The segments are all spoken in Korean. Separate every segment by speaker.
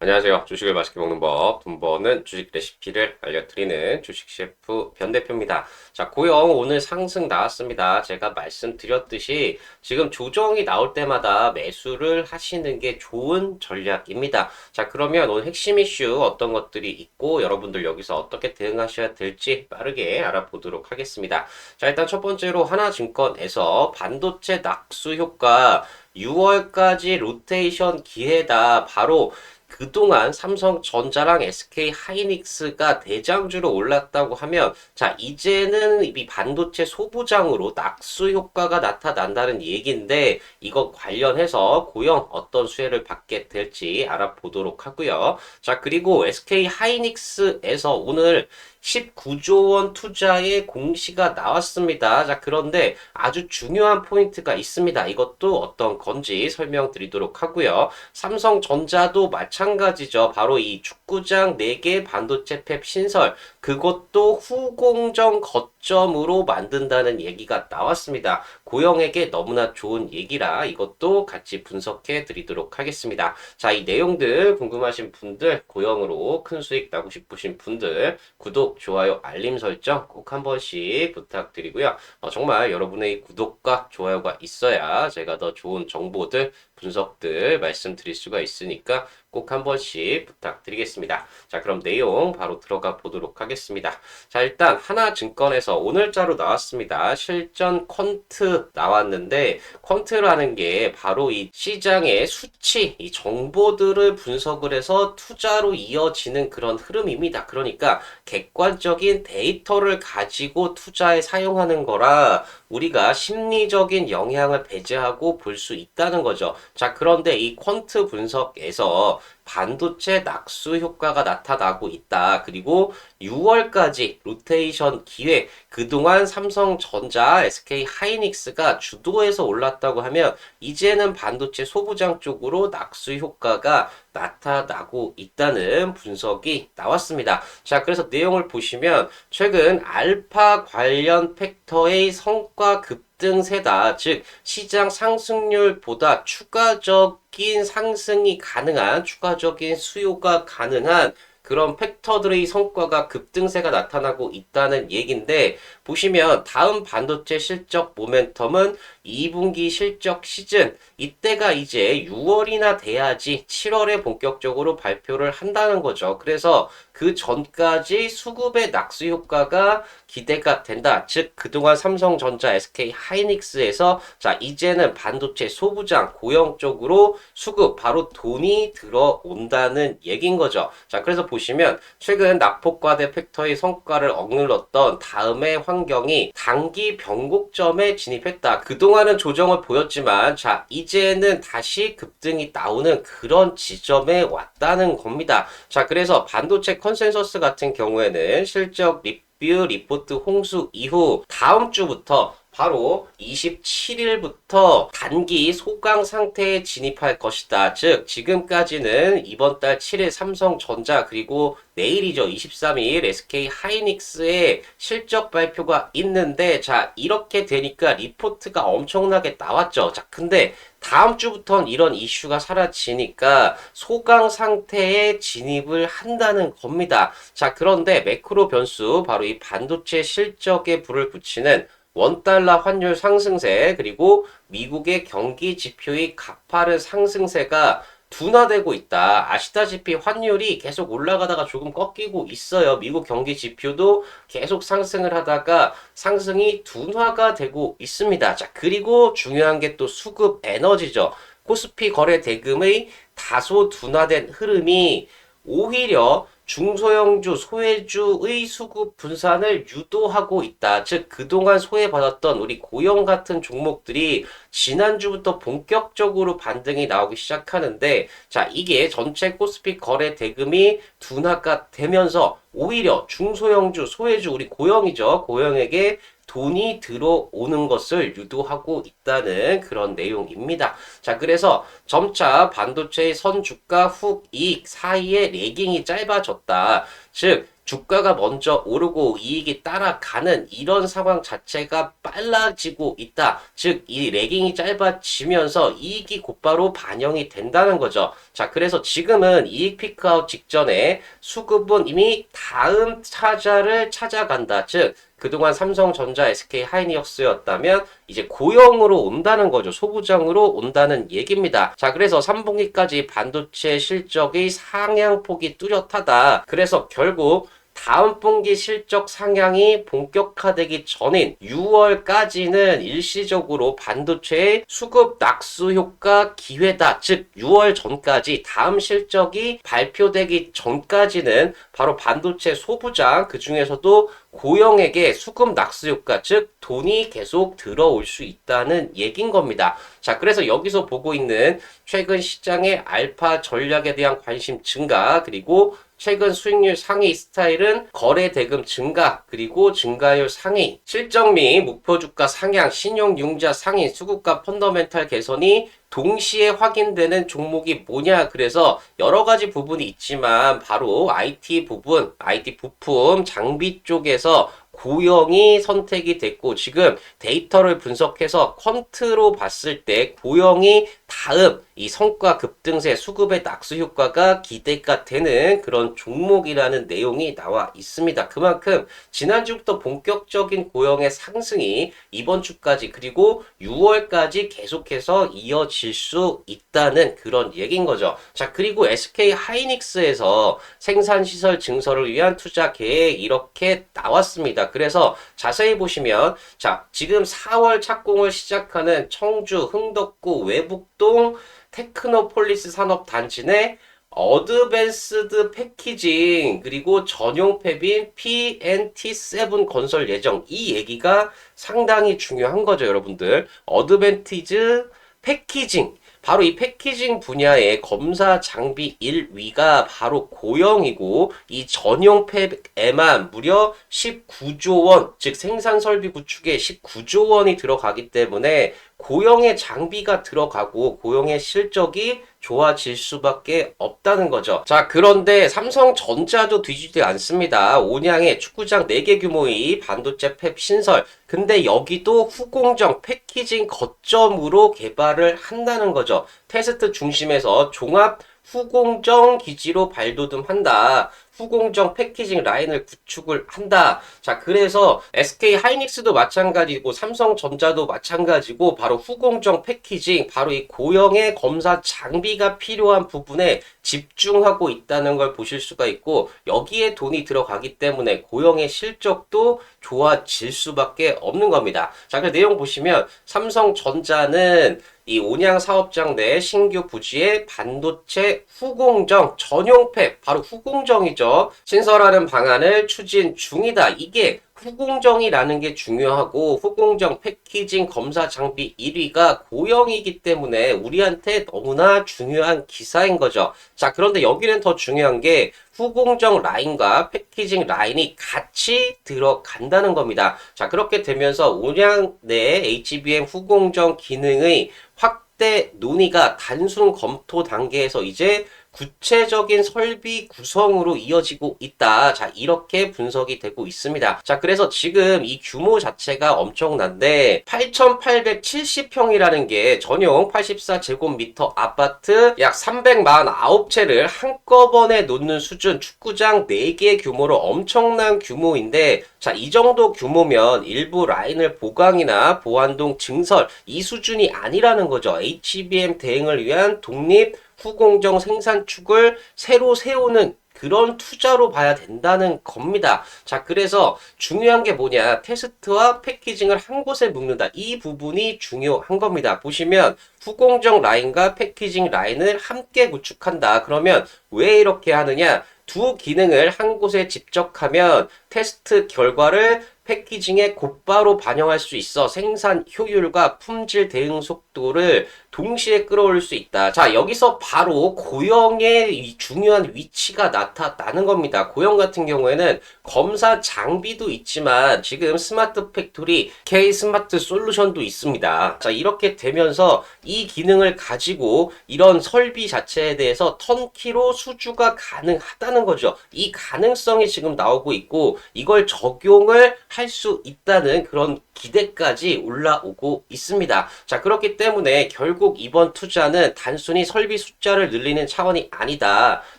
Speaker 1: 안녕하세요. 주식을 맛있게 먹는 법, 돈 버는 주식 레시피를 알려드리는 주식 셰프 변 대표입니다. 자, 고영 오늘 상승 나왔습니다. 제가 말씀드렸듯이 지금 조정이 나올 때마다 매수를 하시는 게 좋은 전략입니다. 자, 그러면 오늘 핵심 이슈 어떤 것들이 있고 여러분들 여기서 어떻게 대응하셔야 될지 빠르게 알아보도록 하겠습니다. 자, 일단 첫 번째로 하나증권에서 반도체 낙수 효과 6월까지 로테이션 기회다. 바로 그동안 삼성전자랑 SK 하이닉스가 대장주로 올랐다고 하면 자 이제는 이 반도체 소부장으로 낙수 효과가 나타난다는 얘기인데 이거 관련해서 고영 어떤 수혜를 받게 될지 알아보도록 하고요. 자 그리고 SK하이닉스에서 오늘 19조 원 투자의 공시가 나왔습니다. 자, 그런데 아주 중요한 포인트가 있습니다. 이것도 어떤 건지 설명드리도록 하고요. 삼성전자도 마찬가지죠. 바로 이 축구장 4개 반도체 팹 신설, 그것도 후공정 거점으로 만든다는 얘기가 나왔습니다. 고영에게 너무나 좋은 얘기라 이것도 같이 분석해 드리도록 하겠습니다. 자, 이 내용들 궁금하신 분들, 고영으로 큰 수익 나고 싶으신 분들, 구독, 좋아요, 알림 설정 꼭 한 번씩 부탁드리고요. 정말 여러분의 구독과 좋아요가 있어야 제가 더 좋은 정보들, 분석들 말씀드릴 수가 있으니까 꼭 한 번씩 부탁드리겠습니다. 자, 그럼 내용 바로 들어가 보도록 하겠습니다. 자, 일단 하나증권에서 오늘자로 나왔습니다. 실전 퀀트 나왔는데 퀀트라는 게 바로 이 시장의 수치, 이 정보들을 분석을 해서 투자로 이어지는 그런 흐름입니다. 그러니까 객관적인 데이터를 가지고 투자에 사용하는 거라 우리가 심리적인 영향을 배제하고 볼 수 있다는 거죠. 자, 그런데 이 퀀트 분석에서 반도체 낙수 효과가 나타나고 있다. 그리고 6월까지 로테이션 기회, 그동안 삼성전자, SK하이닉스가 주도해서 올랐다고 하면 이제는 반도체 소부장 쪽으로 낙수 효과가 나타나고 있다는 분석이 나왔습니다. 자, 그래서 내용을 보시면 최근 알파 관련 팩터의 성과 급등세다. 즉, 시장 상승률보다 추가적인 상승이 가능한, 추가적인 수요가 가능한 그런 팩터들의 성과가 급등세가 나타나고 있다는 얘기인데 보시면 다음 반도체 실적 모멘텀은 2분기 실적 시즌 이때가 이제 6월이나 돼야지 7월에 본격적으로 발표를 한다는 거죠. 그래서 그 전까지 수급의 낙수 효과가 기대가 된다. 즉 그동안 삼성전자, SK하이닉스에서 자 이제는 반도체 소부장 고용 쪽으로 수급 바로 돈이 들어온다는 얘기인 거죠. 자 그래서 보시면 최근 낙폭과대 팩터의 성과를 억눌렀던 다음의 환경이 단기 변곡점에 진입했다. 그동안은 조정을 보였지만 자 이제는 다시 급등이 나오는 그런 지점에 왔다는 겁니다. 자 그래서 반도체 컨센서스 같은 경우에는 실적 리뷰 리포트 홍수 이후 다음 주부터 바로 27일부터 단기 소강 상태에 진입할 것이다. 즉 지금까지는 이번 달 7일 삼성전자 그리고 내일이죠. 23일 SK하이닉스의 실적 발표가 있는데 자 이렇게 되니까 리포트가 엄청나게 나왔죠. 자 근데 다음 주부터는 이런 이슈가 사라지니까 소강 상태에 진입을 한다는 겁니다. 자 그런데 매크로 변수 바로 이 반도체 실적에 불을 붙이는 원달러 환율 상승세 그리고 미국의 경기 지표의 가파른 상승세가 둔화되고 있다. 아시다시피 환율이 계속 올라가다가 조금 꺾이고 있어요. 미국 경기 지표도 계속 상승을 하다가 상승이 둔화가 되고 있습니다. 자, 그리고 중요한 게 또 수급 에너지죠. 코스피 거래 대금의 다소 둔화된 흐름이 오히려 중소형주, 소외주의 수급 분산을 유도하고 있다. 즉, 그동안 소외받았던 우리 고용 같은 종목들이 지난주부터 본격적으로 반등이 나오기 시작하는데, 자, 이게 전체 코스피 거래 대금이 둔화가 되면서 오히려 중소형주, 소외주, 우리 고용이죠. 고용에게 돈이 들어오는 것을 유도하고 있다는 그런 내용입니다. 자, 그래서 점차 반도체의 선주가 훅 이익 사이에 레깅이 짧아졌다. 즉, 주가가 먼저 오르고 이익이 따라가는 이런 상황 자체가 빨라지고 있다. 즉, 이 레깅이 짧아지면서 이익이 곧바로 반영이 된다는 거죠. 자, 그래서 지금은 이익 피크아웃 직전에 수급은 이미 다음 타자를 찾아간다. 즉, 그동안 삼성전자, SK 하이닉스였다면 이제 고영으로 온다는 거죠. 소부장으로 온다는 얘기입니다. 자, 그래서 3분기까지 반도체 실적의 상향폭이 뚜렷하다. 그래서 결국 다음 분기 실적 상향이 본격화되기 전인 6월까지는 일시적으로 반도체의 수급 낙수 효과 기회다. 즉 6월 전까지 다음 실적이 발표되기 전까지는 바로 반도체 소부장 그 중에서도 고영에게 수급 낙수 효과, 즉 돈이 계속 들어올 수 있다는 얘긴 겁니다. 자, 그래서 여기서 보고 있는 최근 시장의 알파 전략에 대한 관심 증가, 그리고 최근 수익률 상위 스타일은 거래 대금 증가, 그리고 증가율 상위, 실적 및 목표 주가 상향, 신용융자 상위, 수급과 펀더멘탈 개선이 동시에 확인되는 종목이 뭐냐. 그래서 여러 가지 부분이 있지만 바로 IT 부분, IT 부품, 장비 쪽에서 고영이 선택이 됐고, 지금 데이터를 분석해서 퀀트로 봤을 때 고영이 다음 이 성과 급등세 수급의 낙수 효과가 기대가 되는 그런 종목이라는 내용이 나와 있습니다. 그만큼 지난주부터 본격적인 고영의 상승이 이번 주까지 그리고 6월까지 계속해서 이어질 수 있다는 그런 얘기인 거죠. 자, 그리고 SK 하이닉스에서 생산시설 증설을 위한 투자 계획 이렇게 나왔습니다. 그래서 자세히 보시면, 자, 지금 4월 착공을 시작하는 청주, 흥덕구, 외북동 테크노폴리스 산업단지 내 어드밴스드 패키징 그리고 전용 팹인 PNT7 건설 예정. 이 얘기가 상당히 중요한 거죠, 여러분들. 어드밴티즈 패키징. 바로 이 패키징 분야의 검사 장비 1위가 바로 고영이고, 이 전용 팹에만 무려 19조 원, 즉 생산 설비 구축에 19조 원이 들어가기 때문에 고영의 장비가 들어가고 고영의 실적이 좋아질 수밖에 없다는 거죠. 자, 그런데 삼성전자도 뒤지지 않습니다. 온양에 축구장 4개 규모의 반도체 팹 신설. 근데 여기도 후공정 패키징 거점으로 개발을 한다는 거죠. 테스트 중심에서 종합 후공정 기지로 발돋움한다. 후공정 패키징 라인을 구축을 한다. 자, 그래서 SK 하이닉스도 마찬가지고 삼성전자도 마찬가지고 바로 후공정 패키징, 바로 이 고영의 검사 장비가 필요한 부분에 집중하고 있다는 걸 보실 수가 있고, 여기에 돈이 들어가기 때문에 고영의 실적도 좋아질 수밖에 없는 겁니다. 자, 그 내용 보시면 삼성전자는 이 온양 사업장 내 신규 부지에 반도체 후공정 전용 팹, 바로 후공정이죠. 신설하는 방안을 추진 중이다. 이게 후공정이라는 게 중요하고, 후공정 패키징 검사 장비 1위가 고영이기 때문에 우리한테 너무나 중요한 기사인 거죠. 자, 그런데 여기는 더 중요한 게 후공정 라인과 패키징 라인이 같이 들어간다는 겁니다. 자, 그렇게 되면서 온양 내 HBM 후공정 기능의 확대 논의가 단순 검토 단계에서 이제 구체적인 설비 구성으로 이어지고 있다. 자, 이렇게 분석이 되고 있습니다. 자, 그래서 지금 이 규모 자체가 엄청난데 8,870평이라는 게 전용 84제곱미터 아파트 약 349채를 한꺼번에 놓는 수준, 축구장 4개 규모로 엄청난 규모인데, 자, 이 정도 규모면 일부 라인을 보강이나 보완동 증설 이 수준이 아니라는 거죠. HBM 대응을 위한 독립 후공정 생산축을 새로 세우는 그런 투자로 봐야 된다는 겁니다. 자, 그래서 중요한 게 뭐냐, 테스트와 패키징을 한 곳에 묶는다. 이 부분이 중요한 겁니다. 보시면 후공정 라인과 패키징 라인을 함께 구축한다. 그러면 왜 이렇게 하느냐, 두 기능을 한 곳에 집적하면 테스트 결과를 패키징에 곧바로 반영할 수 있어 생산 효율과 품질 대응 속도를 동시에 끌어올릴 수 있다. 자, 여기서 바로 고영의 이 중요한 위치가 나타나는 겁니다. 고영 같은 경우에는 검사 장비도 있지만 지금 스마트 팩토리 K 스마트 솔루션도 있습니다. 자, 이렇게 되면서 이 기능을 가지고 이런 설비 자체에 대해서 턴키로 수주가 가능하다는 거죠. 이 가능성이 지금 나오고 있고 이걸 적용을 할 수 있다는 그런 기대까지 올라오고 있습니다. 자, 그렇기 때문에 결국 이번 투자는 단순히 설비 숫자를 늘리는 차원이 아니다.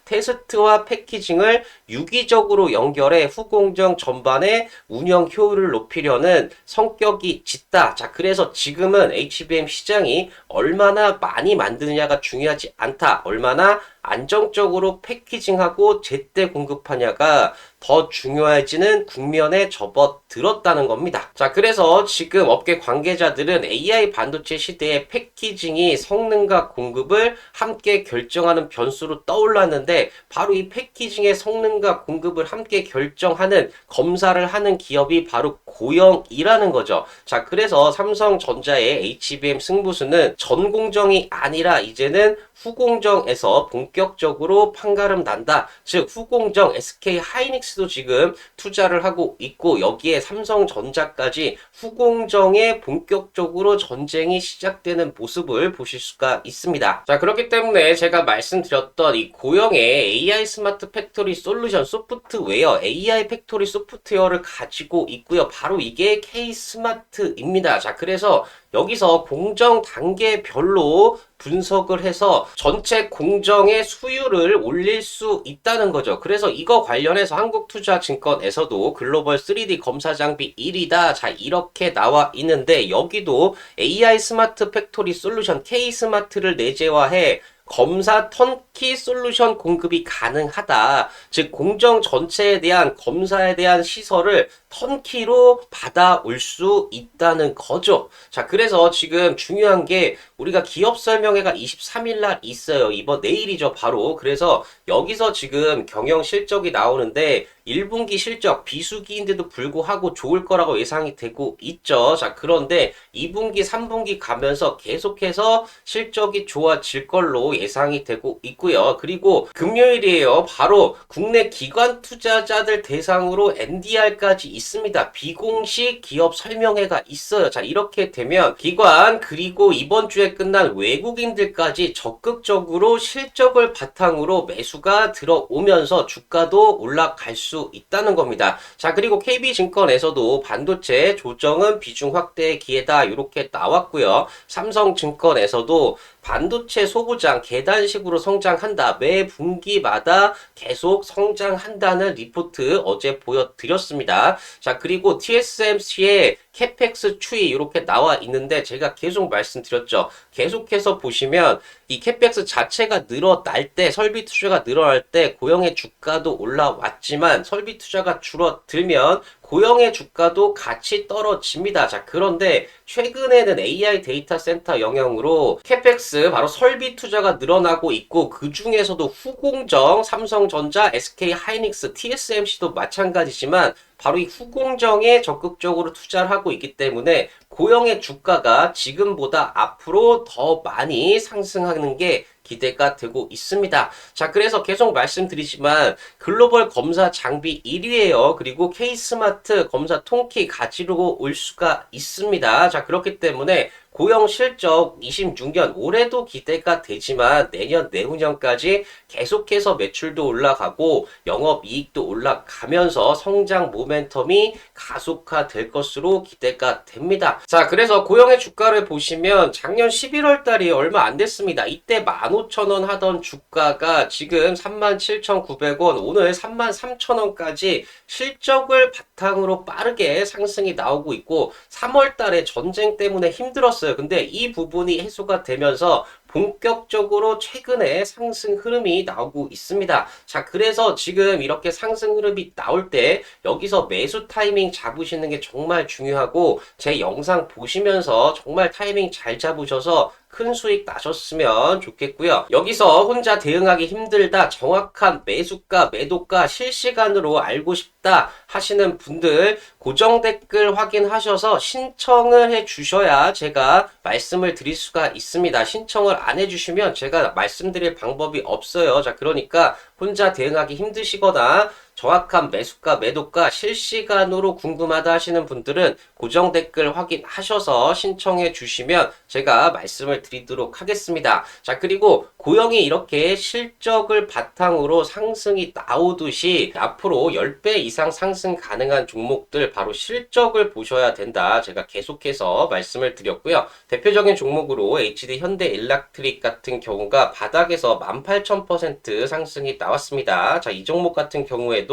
Speaker 1: 테스트와 패키징을 유기적으로 연결해 후공정 전반의 운영 효율을 높이려는 성격이 짙다. 자, 그래서 지금은 HBM 시장이 얼마나 많이 만드느냐가 중요하지 않다. 얼마나 안정적으로 패키징하고 제때 공급하냐가 더 중요해지는 국면에 접어들었다는 겁니다. 자, 그래서 지금 업계 관계자들은 AI 반도체 시대의 패키징이 성능과 공급을 함께 결정하는 변수로 떠올랐는데 바로 이 패키징의 성능과 공급을 함께 결정하는 검사를 하는 기업이 바로 고영이라는 거죠. 자, 그래서 삼성전자의 HBM 승부수는 전공정이 아니라 이제는 후공정에서 본격적으로 판가름 난다. 즉 후공정 SK 하이닉스도 지금 투자를 하고 있고 여기에 삼성전자까지 후공정에 본격적으로 전쟁이 시작되는 모습을 보실 수가 있습니다. 자, 그렇기 때문에 제가 말씀드렸던 이 고영의 AI 스마트 팩토리 솔루션 소프트웨어 AI 팩토리 소프트웨어를 가지고 있고요. 바로 이게 K 스마트입니다. 자, 그래서 여기서 공정 단계별로 분석을 해서 전체 공정의 수율을 올릴 수 있다는 거죠. 그래서 이거 관련해서 한국투자증권에서도 글로벌 3D 검사 장비 1위다. 자, 이렇게 나와 있는데 여기도 AI 스마트 팩토리 솔루션 K 스마트를 내재화해 검사 턴키 솔루션 공급이 가능하다. 즉 공정 전체에 대한 검사에 대한 시설을 턴키로 받아올 수 있다는 거죠. 자, 그래서 지금 중요한 게 우리가 기업 설명회가 23일 날 있어요. 이번 내일이죠, 바로. 그래서 여기서 지금 경영 실적이 나오는데 1분기 실적 비수기인데도 불구하고 좋을 거라고 예상이 되고 있죠. 자, 그런데 2분기, 3분기 가면서 계속해서 실적이 좋아질 걸로 예상이 되고 있고요. 그리고 금요일이에요. 바로 국내 기관 투자자들 대상으로 NDR까지 있습니다. 비공식 기업 설명회가 있어요. 자, 이렇게 되면 기관 그리고 이번 주에 끝난 외국인들까지 적극적으로 실적을 바탕으로 매수가 들어오면서 주가도 올라갈 수 있다는 겁니다. 자, 그리고 KB증권에서도 반도체 조정은 비중 확대의 기회다 이렇게 나왔고요. 삼성증권에서도 반도체 소부장 계단식으로 성장한다. 매 분기마다 계속 성장한다는 리포트 어제 보여드렸습니다. 자, 그리고 TSMC의 캐펙스 추이 이렇게 나와 있는데 제가 계속 말씀드렸죠. 계속해서 보시면 이 캐펙스 자체가 늘어날 때 설비 투자가 늘어날 때 고영의 주가도 올라왔지만 설비 투자가 줄어들면 고영의 주가도 같이 떨어집니다. 자, 그런데 최근에는 AI 데이터 센터 영향으로 캐펙스 바로 설비 투자가 늘어나고 있고 그 중에서도 후공정, 삼성전자, SK 하이닉스, TSMC도 마찬가지지만 바로 이 후공정에 적극적으로 투자를 하고 있기 때문에 고영의 주가가 지금보다 앞으로 더 많이 상승하는 게 기대가 되고 있습니다. 자, 그래서 계속 말씀드리지만 글로벌 검사 장비 1위예요. 그리고 K스마트 검사 통키 가지고 올 수가 있습니다. 자, 그렇기 때문에 고영 실적 26년 올해도 기대가 되지만 내년 내후년까지 계속해서 매출도 올라가고 영업이익도 올라가면서 성장 모멘텀이 가속화될 것으로 기대가 됩니다. 자, 그래서 고영의 주가를 보시면 작년 11월 달이 얼마 안 됐습니다. 이때 15,000원 하던 주가가 지금 37,900원, 오늘 33,000원까지 실적을 바탕으로 빠르게 상승이 나오고 있고 3월 달에 전쟁 때문에 힘들었어요. 근데 이 부분이 해소가 되면서 본격적으로 최근에 상승 흐름이 나오고 있습니다. 자, 그래서 지금 이렇게 상승 흐름이 나올 때 여기서 매수 타이밍 잡으시는 게 정말 중요하고 제 영상 보시면서 정말 타이밍 잘 잡으셔서 큰 수익 나셨으면 좋겠고요. 여기서 혼자 대응하기 힘들다, 정확한 매수가, 매도가 실시간으로 알고 싶다 하시는 분들 고정 댓글 확인하셔서 신청을 해 주셔야 제가 말씀을 드릴 수가 있습니다. 신청을 안 해주시면 제가 말씀드릴 방법이 없어요. 자, 그러니까 혼자 대응하기 힘드시거나 정확한 매수가, 매도가 실시간으로 궁금하다 하시는 분들은 고정 댓글 확인하셔서 신청해 주시면 제가 말씀을 드리도록 하겠습니다. 자, 그리고 고영이 이렇게 실적을 바탕으로 상승이 나오듯이 앞으로 10배 이상 상승 가능한 종목들 바로 실적을 보셔야 된다. 제가 계속해서 말씀을 드렸고요. 대표적인 종목으로 HD 현대일렉트릭 같은 경우가 바닥에서 18,000% 상승이 나왔습니다. 자, 이 종목 같은 경우에도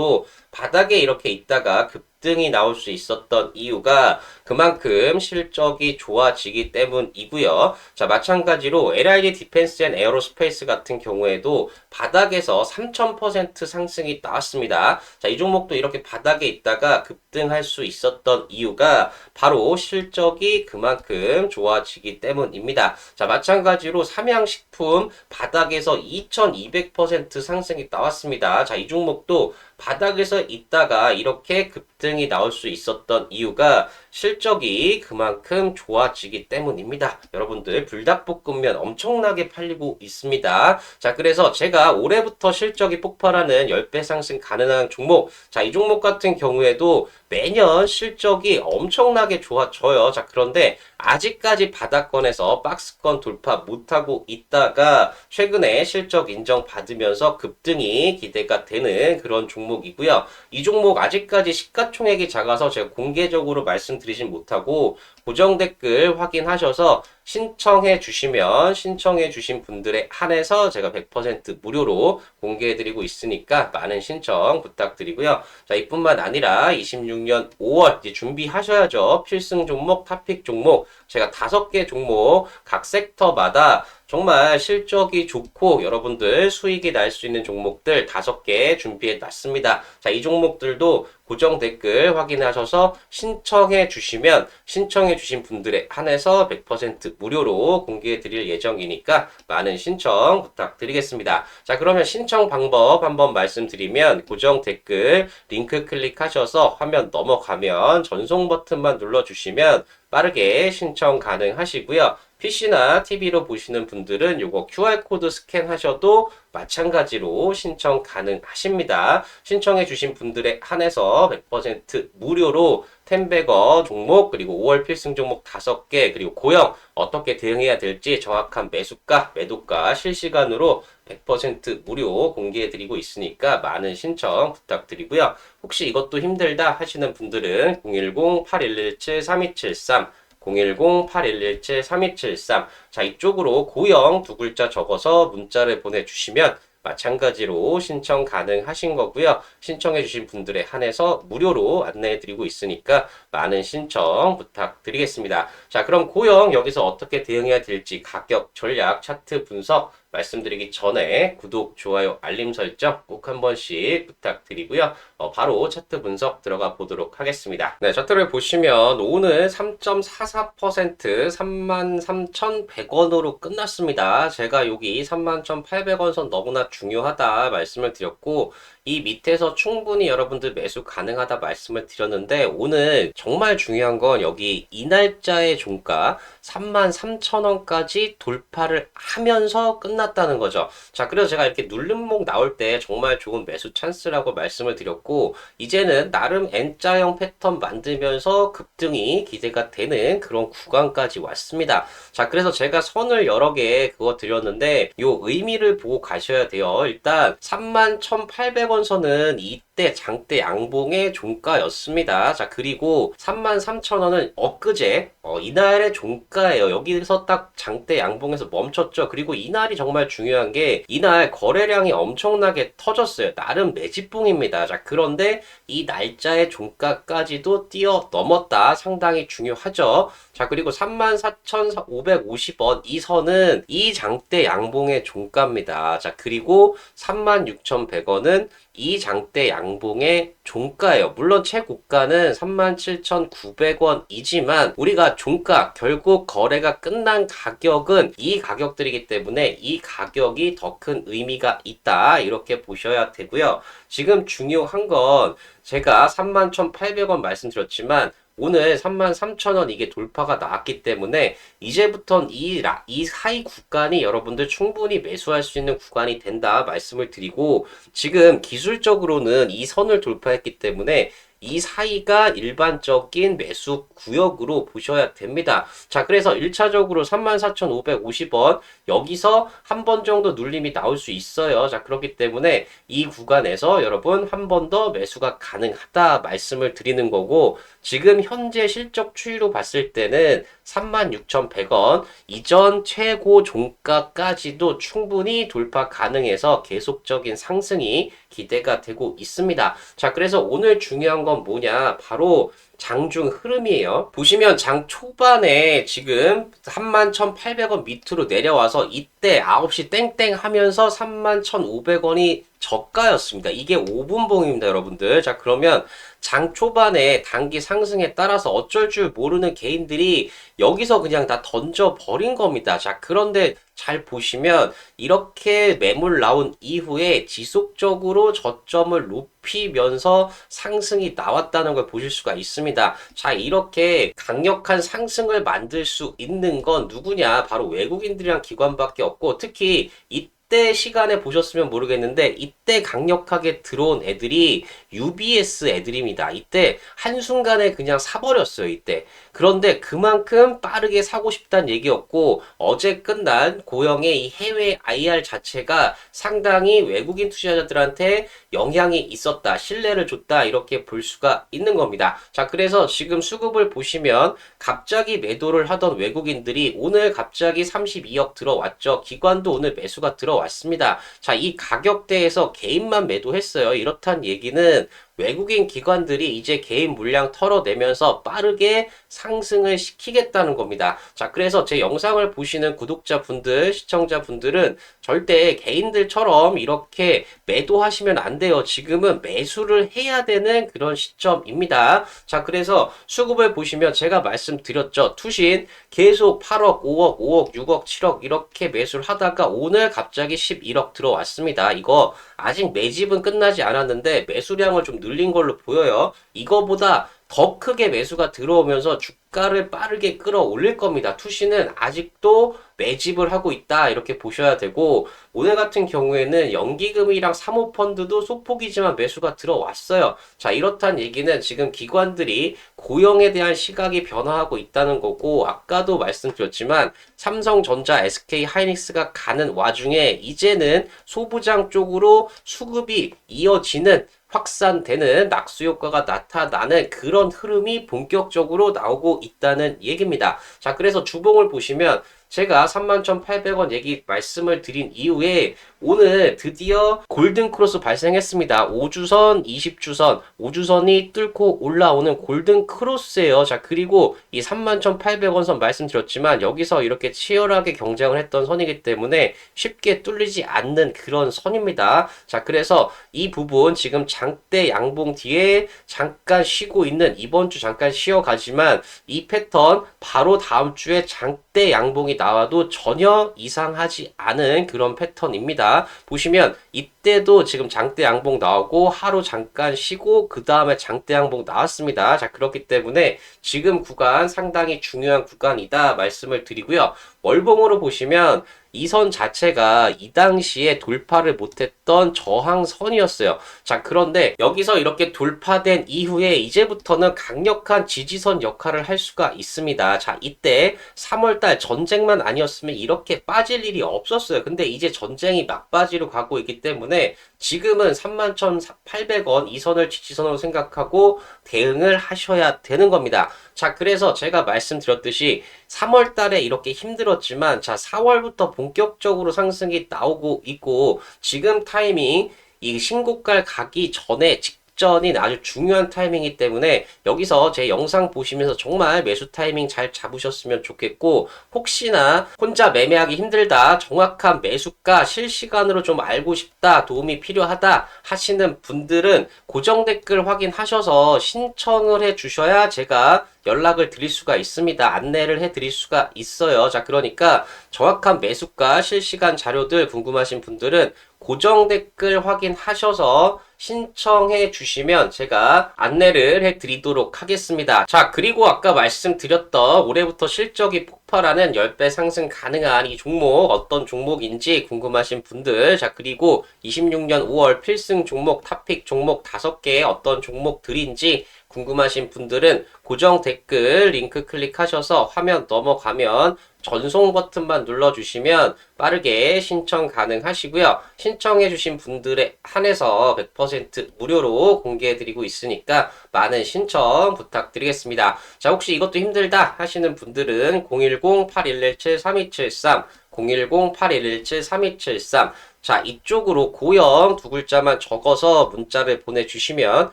Speaker 1: 바닥에 이렇게 있다가 급등이 나올 수 있었던 이유가 그만큼 실적이 좋아지기 때문이고요. 자, 마찬가지로 LID 디펜스 앤 에어로스페이스 같은 경우에도 바닥에서 3000% 상승이 나왔습니다. 자, 이 종목도 이렇게 바닥에 있다가 급등할 수 있었던 이유가 바로 실적이 그만큼 좋아지기 때문입니다. 자, 마찬가지로 삼양식품 바닥에서 2200% 상승이 나왔습니다. 자, 이 종목도 바닥에서 있다가 이렇게 급등이 나올 수 있었던 이유가 실적이 그만큼 좋아지기 때문입니다. 여러분들 불닭볶음면 엄청나게 팔리고 있습니다. 자, 그래서 제가 올해부터 실적이 폭발하는 10배 상승 가능한 종목, 자, 이 종목 같은 경우에도 매년 실적이 엄청나게 좋아져요. 자, 그런데 아직까지 바닥권에서 박스권 돌파 못하고 있다가 최근에 실적 인정받으면서 급등이 기대가 되는 그런 종목이고요. 이 종목 아직까지 시가총액이 작아서 제가 공개적으로 말씀드리진 못하고 고정 댓글 확인하셔서 신청해 주시면 신청해 주신 분들에 한해서 제가 100% 무료로 공개해 드리고 있으니까 많은 신청 부탁드리고요. 자, 이뿐만 아니라 26년 5월 이제 준비하셔야죠. 필승 종목, 탑픽 종목 제가 5개 종목 각 섹터마다 정말 실적이 좋고 여러분들 수익이 날 수 있는 종목들 5개 준비해 놨습니다. 자, 이 종목들도 고정 댓글 확인하셔서 신청해 주시면 신청해 주신 분들에 한해서 100% 무료로 공개해 드릴 예정이니까 많은 신청 부탁드리겠습니다. 자, 그러면 신청 방법 한번 말씀드리면 고정 댓글 링크 클릭하셔서 화면 넘어가면 전송 버튼만 눌러주시면 빠르게 신청 가능하시고요. PC나 TV로 보시는 분들은 요거 QR코드 스캔하셔도 마찬가지로 신청 가능하십니다. 신청해 주신 분들에 한해서 100% 무료로 텐베거 종목 그리고 5월 필승 종목 5개 그리고 고영 어떻게 대응해야 될지 정확한 매수가, 매도가 실시간으로 100% 무료 공개해드리고 있으니까 많은 신청 부탁드리고요. 혹시 이것도 힘들다 하시는 분들은 010-8117-3273 010-8117-3273 자, 이쪽으로 고영 2글자 적어서 문자를 보내주시면 마찬가지로 신청 가능하신 거고요. 신청해 주신 분들에 한해서 무료로 안내해 드리고 있으니까 많은 신청 부탁드리겠습니다. 자, 그럼 고영 여기서 어떻게 대응해야 될지 가격, 전략, 차트 분석 말씀드리기 전에 구독, 좋아요, 알림 설정 꼭 한 번씩 부탁드리고요. 바로 차트 분석 들어가 보도록 하겠습니다. 네, 차트를 보시면 오늘 3.44% 33,100원으로 끝났습니다. 제가 여기 31,800원 선 너무나 중요하다 말씀을 드렸고 이 밑에서 충분히 여러분들 매수 가능하다 말씀을 드렸는데 오늘 정말 중요한 건 여기 이날짜의 종가 33,000원까지 돌파를 하면서 끝났다는 거죠. 자, 그래서 제가 이렇게 누름목 나올 때 정말 좋은 매수 찬스라고 말씀을 드렸고 이제는 나름 N자형 패턴 만들면서 급등이 기대가 되는 그런 구간까지 왔습니다. 자, 그래서 제가 선을 여러 개 그거 드렸는데 요 의미를 보고 가셔야 돼요. 일단 31,800원 선은 이때 장대 양봉의 종가였습니다. 자, 그리고 33,000원은 엊그제 이날의 종가예요. 여기서 딱 장대 양봉에서 멈췄죠. 그리고 이날이 정말 중요한 게 이날 거래량이 엄청나게 터졌어요. 나름 매집봉입니다. 자, 그런데 이 날짜의 종가까지도 뛰어넘었다. 상당히 중요하죠. 자, 그리고 34,550원 이 선은 이 장대 양봉의 종가입니다. 자, 그리고 36,100원은 이 장대 양봉 양봉의 종가예요. 물론 최고가는 37,900원이지만 우리가 종가, 결국 거래가 끝난 가격은 이 가격들이기 때문에 이 가격이 더 큰 의미가 있다. 이렇게 보셔야 되고요. 지금 중요한 건 제가 31,800원 말씀드렸지만 오늘 33,000원 이게 돌파가 나왔기 때문에 이제부터는 이 사이 구간이 여러분들 충분히 매수할 수 있는 구간이 된다 말씀을 드리고, 지금 기술적으로는 이 선을 돌파했기 때문에 이 사이가 일반적인 매수 구역으로 보셔야 됩니다. 자, 그래서 1차적으로 34,550원 여기서 한 번 정도 눌림이 나올 수 있어요. 자, 그렇기 때문에 이 구간에서 여러분 한 번 더 매수가 가능하다 말씀을 드리는 거고, 지금 현재 실적 추이로 봤을 때는 36,100원 이전 최고 종가까지도 충분히 돌파 가능해서 계속적인 상승이 기대가 되고 있습니다. 자, 그래서 오늘 중요한 건 뭐냐? 바로 장중 흐름이에요. 보시면 장 초반에 지금 31,800원 밑으로 내려와서 이때 9시 땡땡 하면서 31,500원이 저가였습니다. 이게 5분봉입니다, 여러분들. 자, 그러면 장 초반에 단기 상승에 따라서 어쩔 줄 모르는 개인들이 여기서 그냥 다 던져버린 겁니다. 자, 그런데 잘 보시면 이렇게 매물 나온 이후에 지속적으로 저점을 높이면서 상승이 나왔다는 걸 보실 수가 있습니다. 자, 이렇게 강력한 상승을 만들 수 있는 건 누구냐? 바로 외국인들이랑 기관밖에 없고, 특히 이때 시간에 보셨으면 모르겠는데 이때 강력하게 들어온 애들이 UBS 애들입니다. 이때 한순간에 그냥 사버렸어요. 이때. 그런데 그만큼 빠르게 사고 싶다는 얘기였고, 어제 끝난 고영의 이 해외 IR 자체가 상당히 외국인 투자자들한테 영향이 있었다, 신뢰를 줬다, 이렇게 볼 수가 있는 겁니다. 자, 그래서 지금 수급을 보시면 갑자기 매도를 하던 외국인들이 오늘 갑자기 32억 들어왔죠. 기관도 오늘 매수가 들어왔습니다. 자, 이 가격대에서 개인만 매도했어요. 이렇단 얘기는 외국인 기관들이 이제 개인 물량 털어내면서 빠르게 상승을 시키겠다는 겁니다. 자, 그래서 제 영상을 보시는 구독자분들, 시청자분들은 절대 개인들처럼 이렇게 매도하시면 안 돼요. 지금은 매수를 해야 되는 그런 시점입니다. 자, 그래서 수급을 보시면 제가 말씀드렸죠. 투신 계속 8억, 5억, 5억, 6억, 7억 이렇게 매수를 하다가 오늘 갑자기 11억 들어왔습니다. 이거 아직 매집은 끝나지 않았는데 매수량을 좀 늘린 걸로 보여요. 이거보다 더 크게 매수가 들어오면서 주가를 빠르게 끌어올릴 겁니다. 투시는 아직도 매집을 하고 있다, 이렇게 보셔야 되고, 오늘 같은 경우에는 연기금이랑 사모펀드도 소폭이지만 매수가 들어왔어요. 자, 이렇단 얘기는 지금 기관들이 고용에 대한 시각이 변화하고 있다는 거고, 아까도 말씀드렸지만 삼성전자, SK 하이닉스가 가는 와중에 이제는 소부장 쪽으로 수급이 이어지는, 확산되는 낙수 효과가 나타나는 그런 흐름이 본격적으로 나오고 있다는 얘기입니다. 자, 그래서 주봉을 보시면 제가 31,800원 얘기 말씀을 드린 이후에 오늘 드디어 골든 크로스 발생했습니다. 5주선, 20주선, 5주선이 뚫고 올라오는 골든 크로스예요. 자, 그리고 이 31,800원 선 말씀드렸지만 여기서 이렇게 치열하게 경쟁을 했던 선이기 때문에 쉽게 뚫리지 않는 그런 선입니다. 자, 그래서 이 부분 지금 장대 양봉 뒤에 잠깐 쉬고 있는, 이번 주 잠깐 쉬어가지만 이 패턴 바로 다음 주에 장대 양봉이 나와도 전혀 이상하지 않은 그런 패턴입니다. 보시면 이때도 지금 장대 양봉 나오고 하루 잠깐 쉬고 그 다음에 장대 양봉 나왔습니다. 자, 그렇기 때문에 지금 구간 상당히 중요한 구간이다 말씀을 드리고요. 월봉으로 보시면 이 선 자체가 이 당시에 돌파를 못했던 저항선이었어요. 자, 그런데 여기서 이렇게 돌파된 이후에 이제부터는 강력한 지지선 역할을 할 수가 있습니다. 자, 이때 3월달 전쟁만 아니었으면 이렇게 빠질 일이 없었어요. 근데 이제 전쟁이 막바지로 가고 있기 때문에 지금은 31,800원 이 선을 지지선으로 생각하고 대응을 하셔야 되는 겁니다. 자, 그래서 제가 말씀드렸듯이 3월 달에 이렇게 힘들었지만, 자, 4월부터 본격적으로 상승이 나오고 있고, 지금 타이밍 이 신고가 가기 전에 직전인 아주 중요한 타이밍이기 때문에 여기서 제 영상 보시면서 정말 매수 타이밍 잘 잡으셨으면 좋겠고, 혹시나 혼자 매매하기 힘들다, 정확한 매수가 실시간으로 좀 알고 싶다, 도움이 필요하다 하시는 분들은 고정 댓글 확인하셔서 신청을 해 주셔야 제가 연락을 드릴 수가 있습니다. 안내를 해 드릴 수가 있어요. 자, 그러니까 정확한 매수가 실시간 자료들 궁금하신 분들은 고정 댓글 확인하셔서 신청해 주시면 제가 안내를 해 드리도록 하겠습니다. 자, 그리고 아까 말씀드렸던 올해부터 실적이 폭발하는 10배 상승 가능한 이 종목 어떤 종목인지 궁금하신 분들, 자, 그리고 26년 5월 필승 종목, 탑픽 종목 5개 어떤 종목들인지 궁금하신 분들은 고정 댓글 링크 클릭하셔서 화면 넘어가면 전송 버튼만 눌러주시면 빠르게 신청 가능하시고요. 신청해주신 분들에 한해서 100% 무료로 공개해드리고 있으니까 많은 신청 부탁드리겠습니다. 자, 혹시 이것도 힘들다 하시는 분들은 010-8117-3273 010-8117-3273 자, 이쪽으로 고영 두 글자만 적어서 문자를 보내주시면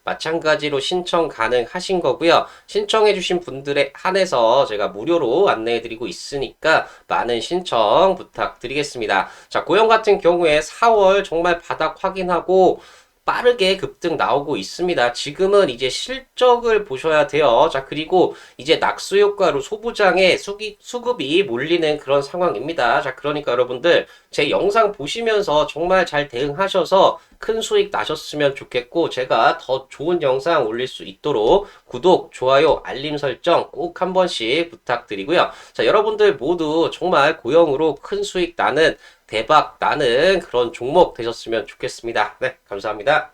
Speaker 1: 마찬가지로 신청 가능하신 거고요. 신청해주신 분들에 한해서 제가 무료로 안내해드리고 있으니까 많은 신청 부탁드리겠습니다. 자, 고영 같은 경우에 4월 정말 바닥 확인하고 빠르게 급등 나오고 있습니다. 지금은 이제 실적을 보셔야 돼요. 자, 그리고 이제 낙수 효과로 소부장에 수급이 몰리는 그런 상황입니다. 자, 그러니까 여러분들 제 영상 보시면서 정말 잘 대응하셔서 큰 수익 나셨으면 좋겠고, 제가 더 좋은 영상 올릴 수 있도록 구독, 좋아요, 알림 설정 꼭 한 번씩 부탁드리고요. 자, 여러분들 모두 정말 고영으로 큰 수익 나는, 대박 나는 그런 종목 되셨으면 좋겠습니다. 네, 감사합니다.